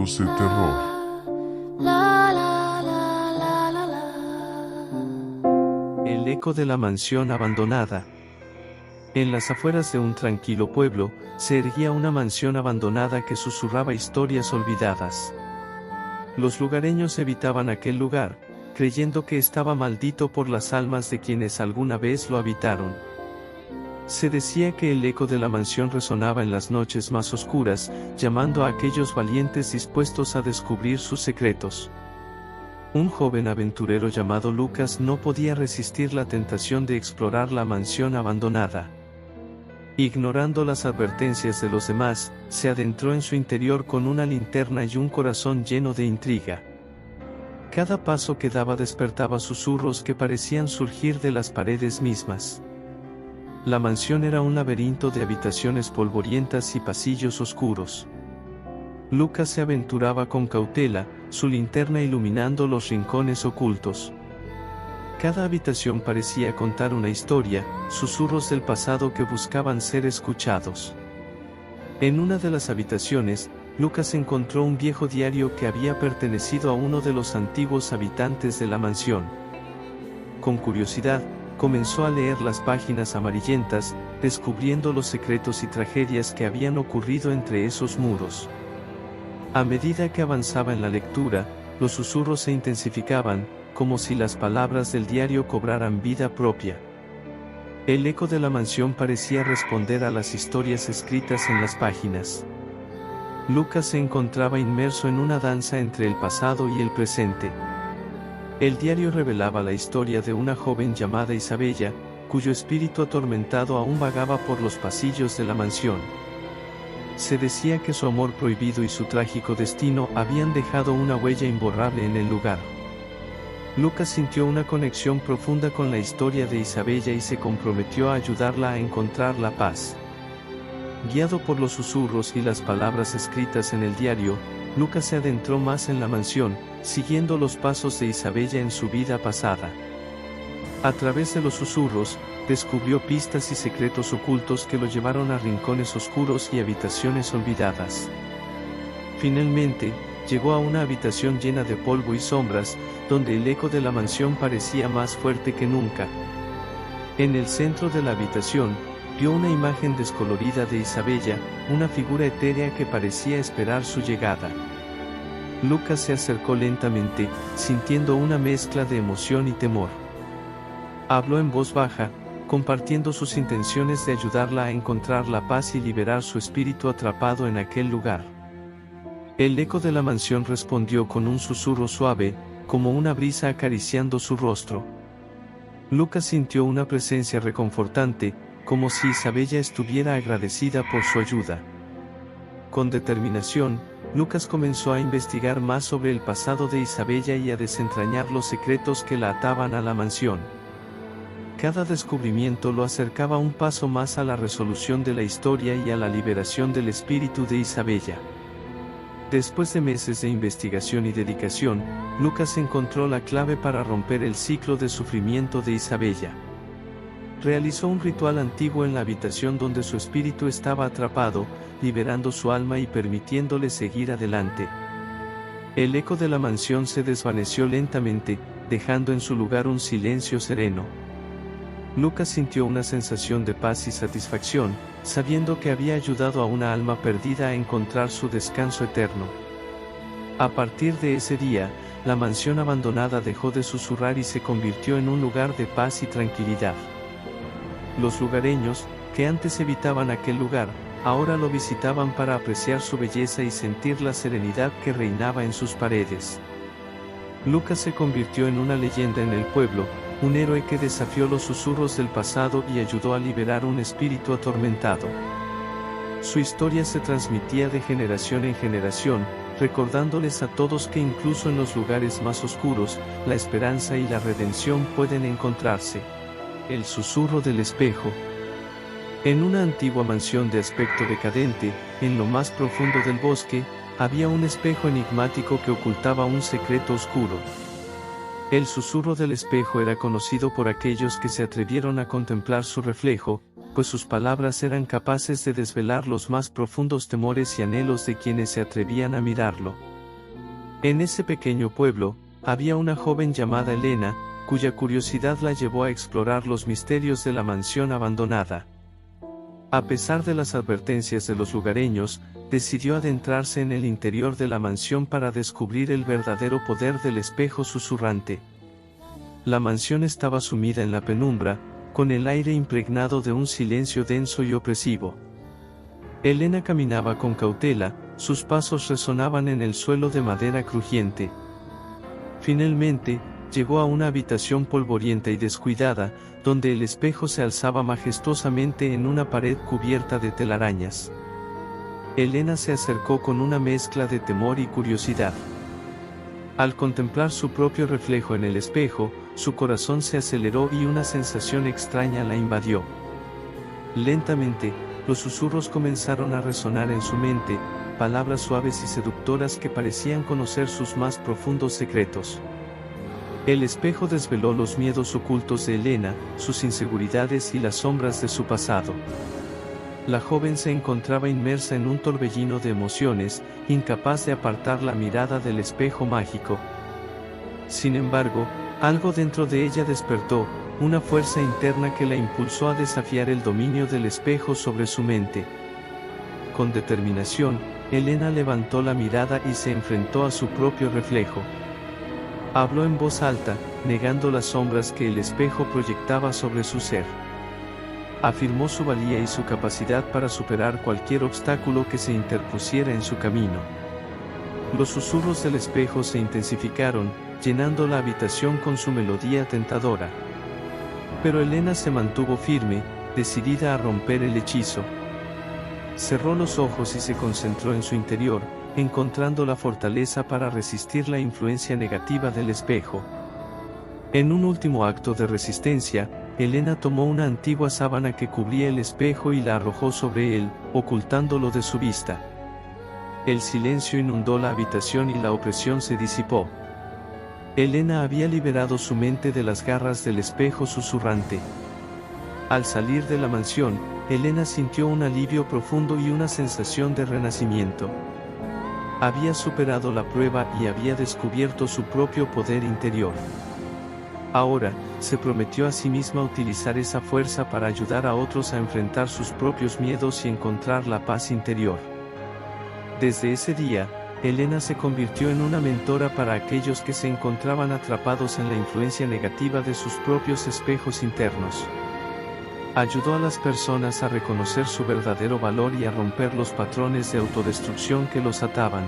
relatos de terror. El eco de la mansión abandonada. En las afueras de un tranquilo pueblo, se erguía una mansión abandonada que susurraba historias olvidadas. Los lugareños evitaban aquel lugar, creyendo que estaba maldito por las almas de quienes alguna vez lo habitaron. Se decía que el eco de la mansión resonaba en las noches más oscuras, llamando a aquellos valientes dispuestos a descubrir sus secretos. Un joven aventurero llamado Lucas no podía resistir la tentación de explorar la mansión abandonada. Ignorando las advertencias de los demás, se adentró en su interior con una linterna y un corazón lleno de intriga. Cada paso que daba despertaba susurros que parecían surgir de las paredes mismas. La mansión era un laberinto de habitaciones polvorientas y pasillos oscuros. Lucas se aventuraba con cautela, su linterna iluminando los rincones ocultos. Cada habitación parecía contar una historia, susurros del pasado que buscaban ser escuchados. En una de las habitaciones, Lucas encontró un viejo diario que había pertenecido a uno de los antiguos habitantes de la mansión. Con curiosidad, comenzó a leer las páginas amarillentas, descubriendo los secretos y tragedias que habían ocurrido entre esos muros. A medida que avanzaba en la lectura, los susurros se intensificaban, como si las palabras del diario cobraran vida propia. El eco de la mansión parecía responder a las historias escritas en las páginas. Lucas se encontraba inmerso en una danza entre el pasado y el presente. El diario revelaba la historia de una joven llamada Isabella, cuyo espíritu atormentado aún vagaba por los pasillos de la mansión. Se decía que su amor prohibido y su trágico destino habían dejado una huella imborrable en el lugar. Lucas sintió una conexión profunda con la historia de Isabella y se comprometió a ayudarla a encontrar la paz. Guiado por los susurros y las palabras escritas en el diario, Lucas se adentró más en la mansión, siguiendo los pasos de Isabella en su vida pasada. A través de los susurros, descubrió pistas y secretos ocultos que lo llevaron a rincones oscuros y habitaciones olvidadas. Finalmente, llegó a una habitación llena de polvo y sombras, donde el eco de la mansión parecía más fuerte que nunca. En el centro de la habitación, vio una imagen descolorida de Isabella, una figura etérea que parecía esperar su llegada. Lucas se acercó lentamente, sintiendo una mezcla de emoción y temor. Habló en voz baja, compartiendo sus intenciones de ayudarla a encontrar la paz y liberar su espíritu atrapado en aquel lugar. El eco de la mansión respondió con un susurro suave, como una brisa acariciando su rostro. Lucas sintió una presencia reconfortante, como si Isabella estuviera agradecida por su ayuda. Con determinación, Lucas comenzó a investigar más sobre el pasado de Isabella y a desentrañar los secretos que la ataban a la mansión. Cada descubrimiento lo acercaba un paso más a la resolución de la historia y a la liberación del espíritu de Isabella. Después de meses de investigación y dedicación, Lucas encontró la clave para romper el ciclo de sufrimiento de Isabella. Realizó un ritual antiguo en la habitación donde su espíritu estaba atrapado, liberando su alma y permitiéndole seguir adelante. El eco de la mansión se desvaneció lentamente, dejando en su lugar un silencio sereno. Lucas sintió una sensación de paz y satisfacción, sabiendo que había ayudado a una alma perdida a encontrar su descanso eterno. A partir de ese día, la mansión abandonada dejó de susurrar y se convirtió en un lugar de paz y tranquilidad. Los lugareños, que antes evitaban aquel lugar, ahora lo visitaban para apreciar su belleza y sentir la serenidad que reinaba en sus paredes. Lucas se convirtió en una leyenda en el pueblo, un héroe que desafió los susurros del pasado y ayudó a liberar un espíritu atormentado. Su historia se transmitía de generación en generación, recordándoles a todos que incluso en los lugares más oscuros, la esperanza y la redención pueden encontrarse. El susurro del espejo. En una antigua mansión de aspecto decadente, en lo más profundo del bosque, había un espejo enigmático que ocultaba un secreto oscuro. El susurro del espejo era conocido por aquellos que se atrevieron a contemplar su reflejo, pues sus palabras eran capaces de desvelar los más profundos temores y anhelos de quienes se atrevían a mirarlo. En ese pequeño pueblo, había una joven llamada Elena, cuya curiosidad la llevó a explorar los misterios de la mansión abandonada. A pesar de las advertencias de los lugareños, decidió adentrarse en el interior de la mansión para descubrir el verdadero poder del espejo susurrante. La mansión estaba sumida en la penumbra, con el aire impregnado de un silencio denso y opresivo. Elena caminaba con cautela, sus pasos resonaban en el suelo de madera crujiente. Finalmente, llegó a una habitación polvorienta y descuidada, donde el espejo se alzaba majestuosamente en una pared cubierta de telarañas. Elena se acercó con una mezcla de temor y curiosidad. Al contemplar su propio reflejo en el espejo, su corazón se aceleró y una sensación extraña la invadió. Lentamente, los susurros comenzaron a resonar en su mente, palabras suaves y seductoras que parecían conocer sus más profundos secretos. El espejo desveló los miedos ocultos de Elena, sus inseguridades y las sombras de su pasado. La joven se encontraba inmersa en un torbellino de emociones, incapaz de apartar la mirada del espejo mágico. Sin embargo, algo dentro de ella despertó, una fuerza interna que la impulsó a desafiar el dominio del espejo sobre su mente. Con determinación, Elena levantó la mirada y se enfrentó a su propio reflejo. Habló en voz alta, negando las sombras que el espejo proyectaba sobre su ser. Afirmó su valía y su capacidad para superar cualquier obstáculo que se interpusiera en su camino. Los susurros del espejo se intensificaron, llenando la habitación con su melodía tentadora. Pero Elena se mantuvo firme, decidida a romper el hechizo. Cerró los ojos y se concentró en su interior, encontrando la fortaleza para resistir la influencia negativa del espejo. En un último acto de resistencia, Elena tomó una antigua sábana que cubría el espejo y la arrojó sobre él, ocultándolo de su vista. El silencio inundó la habitación y la opresión se disipó. Elena había liberado su mente de las garras del espejo susurrante. Al salir de la mansión, Elena sintió un alivio profundo y una sensación de renacimiento. Había superado la prueba y había descubierto su propio poder interior. Ahora, se prometió a sí misma utilizar esa fuerza para ayudar a otros a enfrentar sus propios miedos y encontrar la paz interior. Desde ese día, Elena se convirtió en una mentora para aquellos que se encontraban atrapados en la influencia negativa de sus propios espejos internos. Ayudó a las personas a reconocer su verdadero valor y a romper los patrones de autodestrucción que los ataban.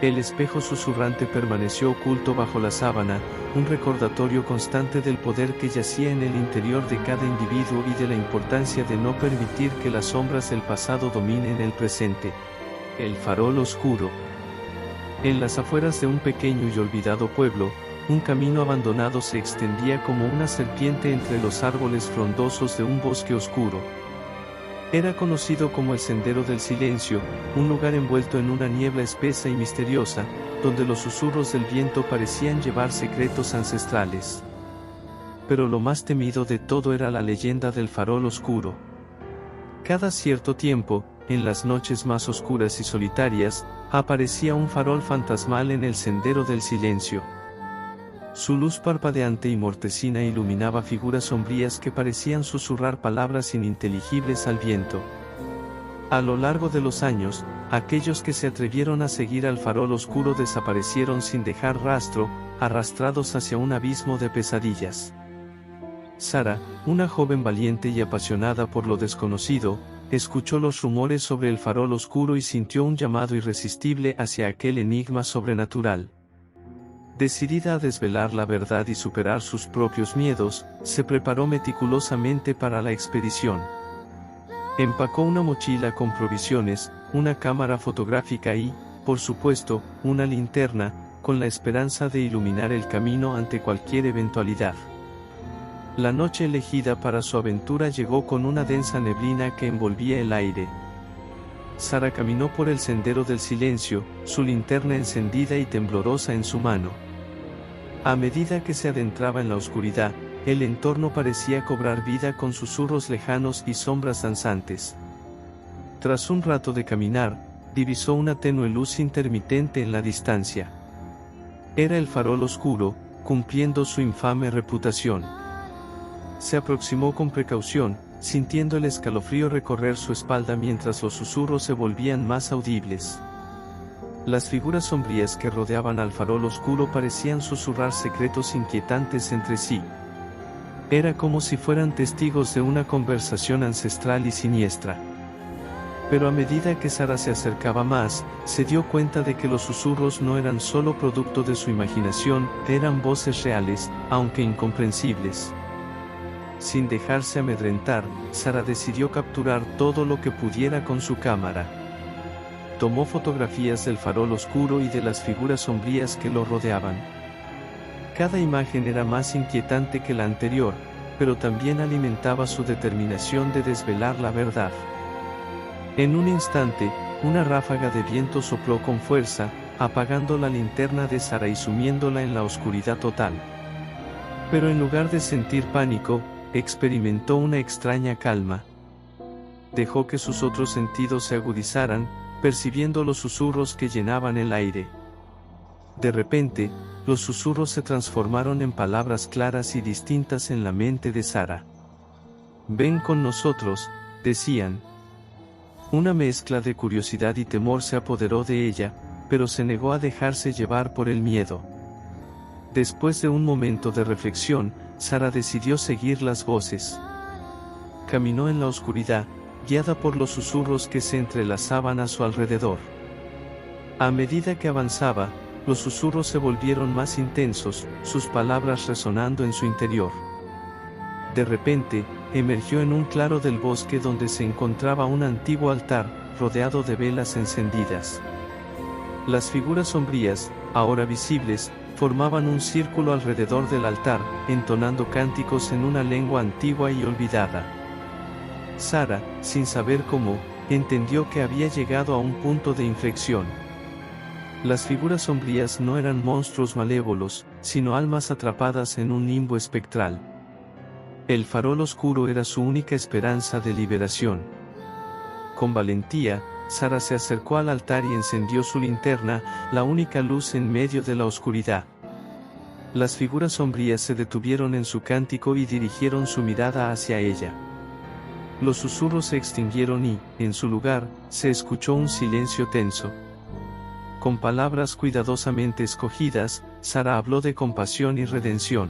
El espejo susurrante permaneció oculto bajo la sábana, un recordatorio constante del poder que yacía en el interior de cada individuo y de la importancia de no permitir que las sombras del pasado dominen el presente. El farol oscuro. En las afueras de un pequeño y olvidado pueblo, un camino abandonado se extendía como una serpiente entre los árboles frondosos de un bosque oscuro. Era conocido como el Sendero del Silencio, un lugar envuelto en una niebla espesa y misteriosa, donde los susurros del viento parecían llevar secretos ancestrales. Pero lo más temido de todo era la leyenda del farol oscuro. Cada cierto tiempo, en las noches más oscuras y solitarias, aparecía un farol fantasmal en el Sendero del Silencio. Su luz parpadeante y mortecina iluminaba figuras sombrías que parecían susurrar palabras ininteligibles al viento. A lo largo de los años, aquellos que se atrevieron a seguir al farol oscuro desaparecieron sin dejar rastro, arrastrados hacia un abismo de pesadillas. Sara, una joven valiente y apasionada por lo desconocido, escuchó los rumores sobre el farol oscuro y sintió un llamado irresistible hacia aquel enigma sobrenatural. Decidida a desvelar la verdad y superar sus propios miedos, se preparó meticulosamente para la expedición. Empacó una mochila con provisiones, una cámara fotográfica y, por supuesto, una linterna, con la esperanza de iluminar el camino ante cualquier eventualidad. La noche elegida para su aventura llegó con una densa neblina que envolvía el aire. Sara caminó por el Sendero del Silencio, su linterna encendida y temblorosa en su mano. A medida que se adentraba en la oscuridad, el entorno parecía cobrar vida con susurros lejanos y sombras danzantes. Tras un rato de caminar, divisó una tenue luz intermitente en la distancia. Era el farol oscuro, cumpliendo su infame reputación. Se aproximó con precaución, sintiendo el escalofrío recorrer su espalda mientras los susurros se volvían más audibles. Las figuras sombrías que rodeaban al farol oscuro parecían susurrar secretos inquietantes entre sí. Era como si fueran testigos de una conversación ancestral y siniestra. Pero a medida que Sara se acercaba más, se dio cuenta de que los susurros no eran solo producto de su imaginación, eran voces reales, aunque incomprensibles. Sin dejarse amedrentar, Sara decidió capturar todo lo que pudiera con su cámara. Tomó fotografías del farol oscuro y de las figuras sombrías que lo rodeaban. Cada imagen era más inquietante que la anterior, pero también alimentaba su determinación de desvelar la verdad. En un instante, una ráfaga de viento sopló con fuerza, apagando la linterna de Sara y sumiéndola en la oscuridad total. Pero en lugar de sentir pánico, experimentó una extraña calma. Dejó que sus otros sentidos se agudizaran, percibiendo los susurros que llenaban el aire. De repente, los susurros se transformaron en palabras claras y distintas en la mente de Sara. «Ven con nosotros», decían. Una mezcla de curiosidad y temor se apoderó de ella, pero se negó a dejarse llevar por el miedo. Después de un momento de reflexión, Sara decidió seguir las voces. Caminó en la oscuridad, guiada por los susurros que se entrelazaban a su alrededor. A medida que avanzaba, los susurros se volvieron más intensos, sus palabras resonando en su interior. De repente, emergió en un claro del bosque donde se encontraba un antiguo altar, rodeado de velas encendidas. Las figuras sombrías, ahora visibles, formaban un círculo alrededor del altar, entonando cánticos en una lengua antigua y olvidada. Sara, sin saber cómo, entendió que había llegado a un punto de inflexión. Las figuras sombrías no eran monstruos malévolos, sino almas atrapadas en un limbo espectral. El farol oscuro era su única esperanza de liberación. Con valentía, Sara se acercó al altar y encendió su linterna, la única luz en medio de la oscuridad. Las figuras sombrías se detuvieron en su cántico y dirigieron su mirada hacia ella. Los susurros se extinguieron y, en su lugar, se escuchó un silencio tenso. Con palabras cuidadosamente escogidas, Sara habló de compasión y redención.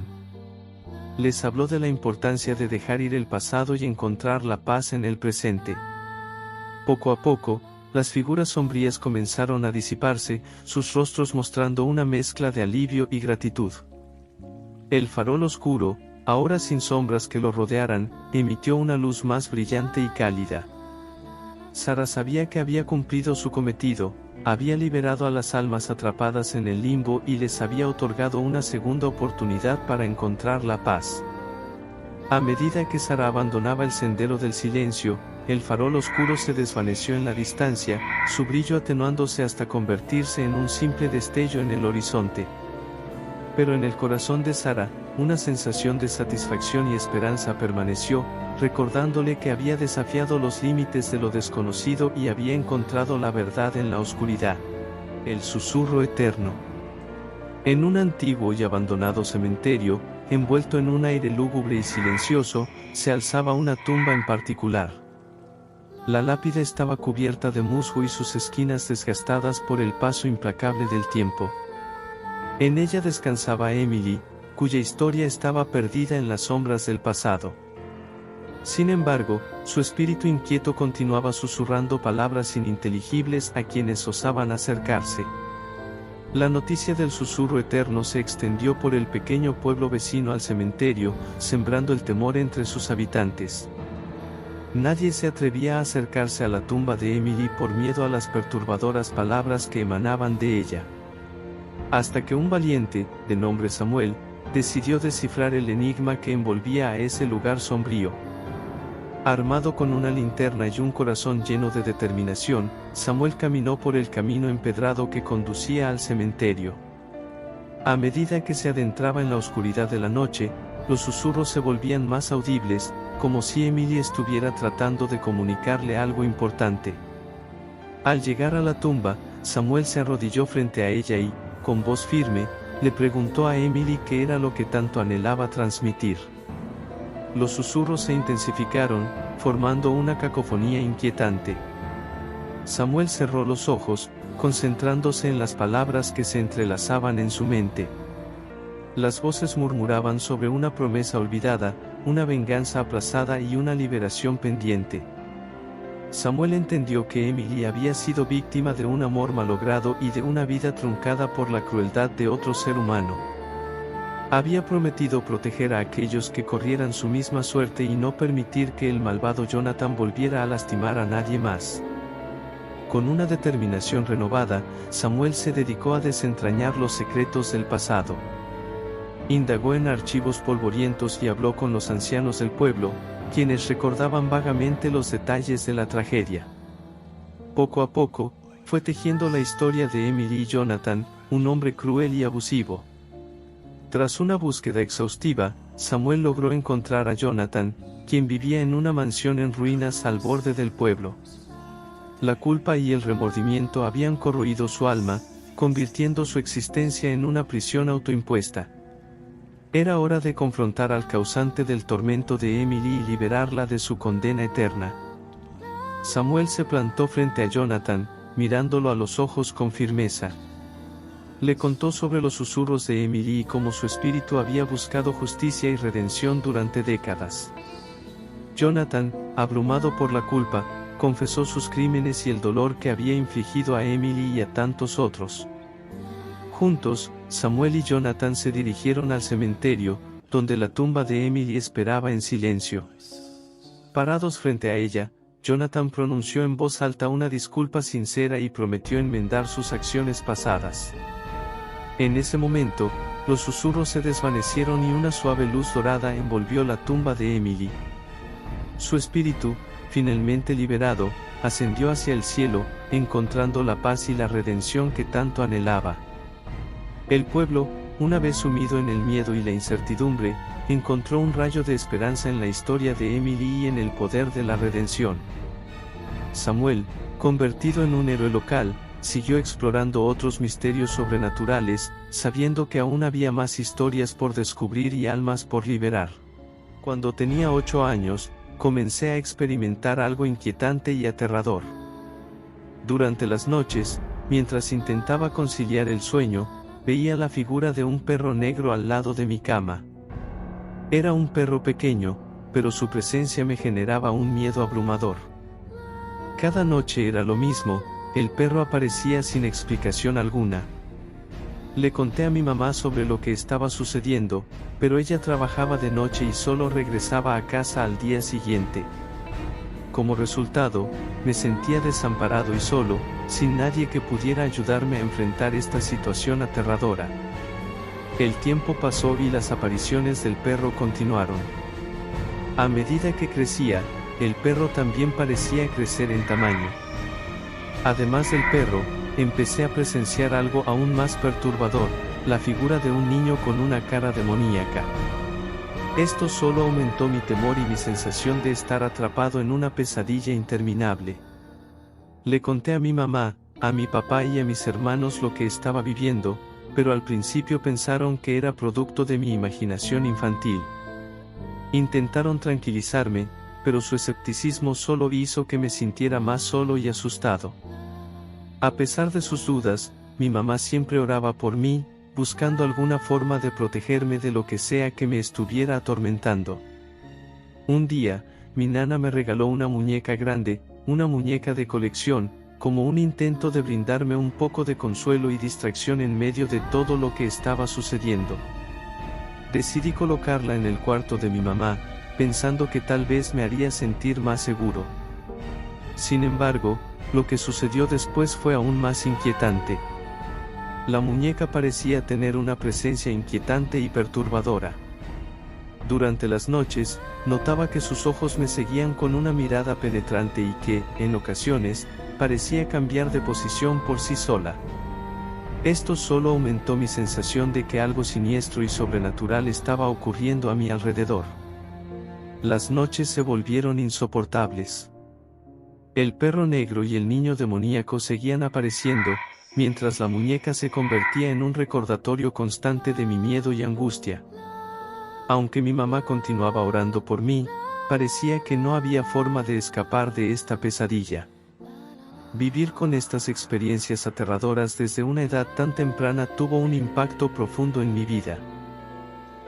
Les habló de la importancia de dejar ir el pasado y encontrar la paz en el presente. Poco a poco, las figuras sombrías comenzaron a disiparse, sus rostros mostrando una mezcla de alivio y gratitud. El farol oscuro, ahora sin sombras que lo rodearan, emitió una luz más brillante y cálida. Sara sabía que había cumplido su cometido, había liberado a las almas atrapadas en el limbo y les había otorgado una segunda oportunidad para encontrar la paz. A medida que Sara abandonaba el sendero del silencio, el farol oscuro se desvaneció en la distancia, su brillo atenuándose hasta convertirse en un simple destello en el horizonte. Pero en el corazón de Sara, una sensación de satisfacción y esperanza permaneció, recordándole que había desafiado los límites de lo desconocido y había encontrado la verdad en la oscuridad. El susurro eterno. En un antiguo y abandonado cementerio, envuelto en un aire lúgubre y silencioso, se alzaba una tumba en particular. La lápida estaba cubierta de musgo y sus esquinas desgastadas por el paso implacable del tiempo. En ella descansaba Emily, cuya historia estaba perdida en las sombras del pasado. Sin embargo, su espíritu inquieto continuaba susurrando palabras ininteligibles a quienes osaban acercarse. La noticia del susurro eterno se extendió por el pequeño pueblo vecino al cementerio, sembrando el temor entre sus habitantes. Nadie se atrevía a acercarse a la tumba de Emily por miedo a las perturbadoras palabras que emanaban de ella. Hasta que un valiente, de nombre Samuel, decidió descifrar el enigma que envolvía a ese lugar sombrío. Armado con una linterna y un corazón lleno de determinación, Samuel caminó por el camino empedrado que conducía al cementerio. A medida que se adentraba en la oscuridad de la noche, los susurros se volvían más audibles, como si Emily estuviera tratando de comunicarle algo importante. Al llegar a la tumba, Samuel se arrodilló frente a ella y, con voz firme, le preguntó a Emily qué era lo que tanto anhelaba transmitir. Los susurros se intensificaron, formando una cacofonía inquietante. Samuel cerró los ojos, concentrándose en las palabras que se entrelazaban en su mente. Las voces murmuraban sobre una promesa olvidada, una venganza aplazada y una liberación pendiente. Samuel entendió que Emily había sido víctima de un amor malogrado y de una vida truncada por la crueldad de otro ser humano. Había prometido proteger a aquellos que corrieran su misma suerte y no permitir que el malvado Jonathan volviera a lastimar a nadie más. Con una determinación renovada, Samuel se dedicó a desentrañar los secretos del pasado. Indagó en archivos polvorientos y habló con los ancianos del pueblo, quienes recordaban vagamente los detalles de la tragedia. Poco a poco, fue tejiendo la historia de Emily y Jonathan, un hombre cruel y abusivo. Tras una búsqueda exhaustiva, Samuel logró encontrar a Jonathan, quien vivía en una mansión en ruinas al borde del pueblo. La culpa y el remordimiento habían corroído su alma, convirtiendo su existencia en una prisión autoimpuesta. Era hora de confrontar al causante del tormento de Emily y liberarla de su condena eterna. Samuel se plantó frente a Jonathan, mirándolo a los ojos con firmeza. Le contó sobre los susurros de Emily y cómo su espíritu había buscado justicia y redención durante décadas. Jonathan, abrumado por la culpa, confesó sus crímenes y el dolor que había infligido a Emily y a tantos otros. Juntos, Samuel y Jonathan se dirigieron al cementerio, donde la tumba de Emily esperaba en silencio. Parados frente a ella, Jonathan pronunció en voz alta una disculpa sincera y prometió enmendar sus acciones pasadas. En ese momento, los susurros se desvanecieron y una suave luz dorada envolvió la tumba de Emily. Su espíritu, finalmente liberado, ascendió hacia el cielo, encontrando la paz y la redención que tanto anhelaba. El pueblo, una vez sumido en el miedo y la incertidumbre, encontró un rayo de esperanza en la historia de Emily y en el poder de la redención. Samuel, convertido en un héroe local, siguió explorando otros misterios sobrenaturales, sabiendo que aún había más historias por descubrir y almas por liberar. Cuando tenía 8 años, comencé a experimentar algo inquietante y aterrador. Durante las noches, mientras intentaba conciliar el sueño, veía la figura de un perro negro al lado de mi cama. Era un perro pequeño, pero su presencia me generaba un miedo abrumador. Cada noche era lo mismo, el perro aparecía sin explicación alguna. Le conté a mi mamá sobre lo que estaba sucediendo, pero ella trabajaba de noche y solo regresaba a casa al día siguiente. Como resultado, me sentía desamparado y solo, sin nadie que pudiera ayudarme a enfrentar esta situación aterradora. El tiempo pasó y las apariciones del perro continuaron. A medida que crecía, el perro también parecía crecer en tamaño. Además del perro, empecé a presenciar algo aún más perturbador, la figura de un niño con una cara demoníaca. Esto solo aumentó mi temor y mi sensación de estar atrapado en una pesadilla interminable. Le conté a mi mamá, a mi papá y a mis hermanos lo que estaba viviendo, pero al principio pensaron que era producto de mi imaginación infantil. Intentaron tranquilizarme, pero su escepticismo solo hizo que me sintiera más solo y asustado. A pesar de sus dudas, mi mamá siempre oraba por mí, buscando alguna forma de protegerme de lo que sea que me estuviera atormentando. Un día, mi nana me regaló una muñeca grande, una muñeca de colección, como un intento de brindarme un poco de consuelo y distracción en medio de todo lo que estaba sucediendo. Decidí colocarla en el cuarto de mi mamá, pensando que tal vez me haría sentir más seguro. Sin embargo, lo que sucedió después fue aún más inquietante. La muñeca parecía tener una presencia inquietante y perturbadora. Durante las noches, notaba que sus ojos me seguían con una mirada penetrante y que, en ocasiones, parecía cambiar de posición por sí sola. Esto solo aumentó mi sensación de que algo siniestro y sobrenatural estaba ocurriendo a mi alrededor. Las noches se volvieron insoportables. El perro negro y el niño demoníaco seguían apareciendo, mientras la muñeca se convertía en un recordatorio constante de mi miedo y angustia. Aunque mi mamá continuaba orando por mí, parecía que no había forma de escapar de esta pesadilla. Vivir con estas experiencias aterradoras desde una edad tan temprana tuvo un impacto profundo en mi vida.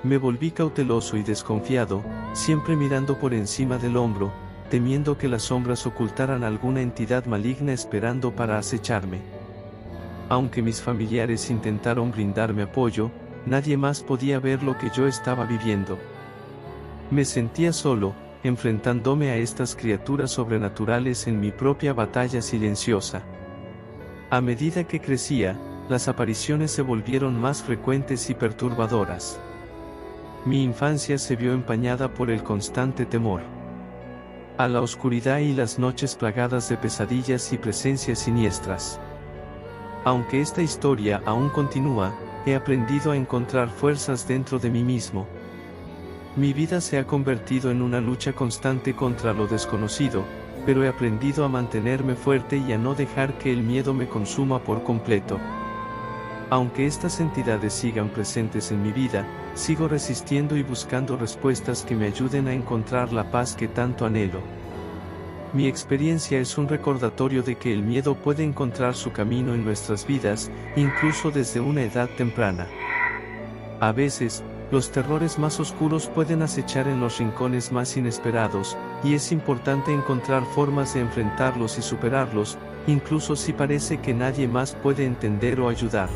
Me volví cauteloso y desconfiado, siempre mirando por encima del hombro, temiendo que las sombras ocultaran alguna entidad maligna esperando para acecharme. Aunque mis familiares intentaron brindarme apoyo, nadie más podía ver lo que yo estaba viviendo. Me sentía solo, enfrentándome a estas criaturas sobrenaturales en mi propia batalla silenciosa. A medida que crecía, las apariciones se volvieron más frecuentes y perturbadoras. Mi infancia se vio empañada por el constante temor a la oscuridad y las noches plagadas de pesadillas y presencias siniestras. Aunque esta historia aún continúa, he aprendido a encontrar fuerzas dentro de mí mismo. Mi vida se ha convertido en una lucha constante contra lo desconocido, pero he aprendido a mantenerme fuerte y a no dejar que el miedo me consuma por completo. Aunque estas entidades sigan presentes en mi vida, sigo resistiendo y buscando respuestas que me ayuden a encontrar la paz que tanto anhelo. Mi experiencia es un recordatorio de que el miedo puede encontrar su camino en nuestras vidas, incluso desde una edad temprana. A veces, los terrores más oscuros pueden acechar en los rincones más inesperados, y es importante encontrar formas de enfrentarlos y superarlos, incluso si parece que nadie más puede entender o ayudar.